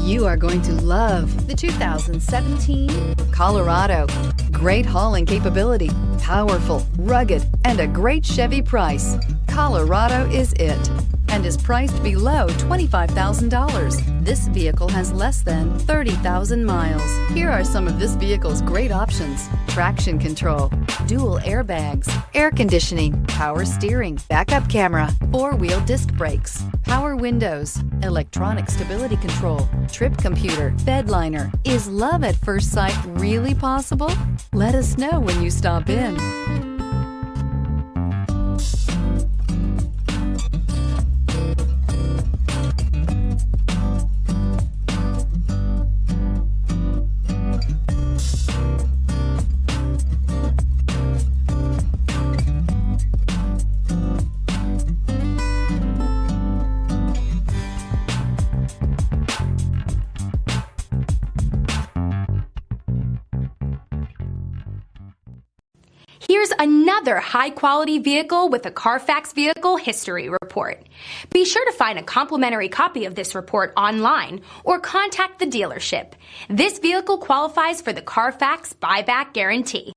You are going to love the 2017 Colorado. Great hauling capability, powerful, rugged, and a great Chevy price. Colorado is it, and is priced below $25,000. This vehicle has less than 30,000 miles. Here are some of this vehicle's great options: traction control, dual airbags, air conditioning, power steering, backup camera, four-wheel disc brakes, power windows, electronic stability control, trip computer, bed liner. Is love at first sight really possible? Let us know when you stop in. Here's another high-quality vehicle with a Carfax Vehicle History Report. Be sure to find a complimentary copy of this report online or contact the dealership. This vehicle qualifies for the Carfax Buyback Guarantee.